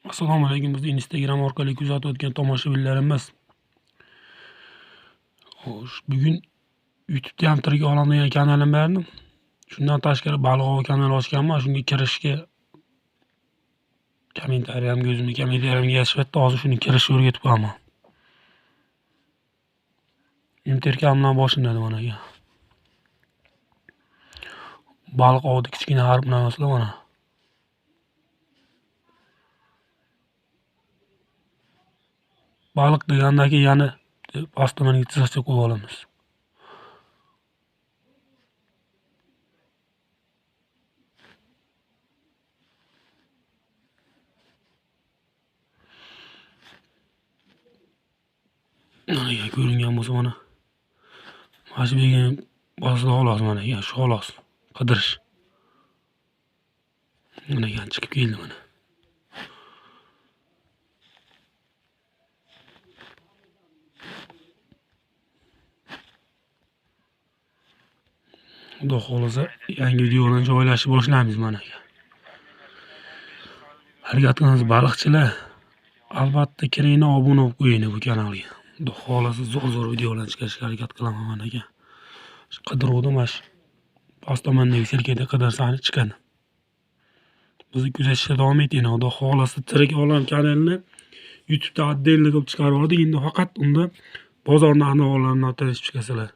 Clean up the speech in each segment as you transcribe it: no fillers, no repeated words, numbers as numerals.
Assalomu alaykum. Bizni Instagram orqali kuzatayotgan tomoshabinlarimiz. Xo'sh, bugun YouTube'da ham tirik olam degan kanalim bor. Shundan tashqari baliq ov kanali ochganman. Shunga kirishga kommentariyamga o'zimni kommentariyamga yozishibdi. Hozir shuni kirishga o'rgatib qo'yaman. Interkam bilan boshlanadi mana aka. Baliq ovda kichkina harf bilan yoziladi mana. Baliq degandagi yana pastdan chiziqcha qo'yib olamiz. Mana ko'ringan bo'lsa mana. Mana shu degan bosla xolos mana shu xolos qidirish. Mana chiqib keldi mana. Xudo xolasa yangi videolarni joylashib boshlaymiz mana aka. Harakat qilamiz baliqchilar. Albatta kiringlar, obuna bo'lib qo'ying bu kanalga. Xudo xolasa zo'r videolar chiqarishga harakat qilaman mana aka. Qidiruvda mana shu postomandagi sirkada qidirsani chiqadi. Bizni kuzatishda davom eting. Xudo xolasa tirik olam kanalini YouTube'da отдельно qilib chiqarib oldik. Endi faqat unda bozor narxlarini tanishib chiqasizlar.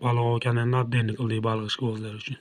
Baliq ov kanalini отдельно qildik baliq ishqibozlar uchun.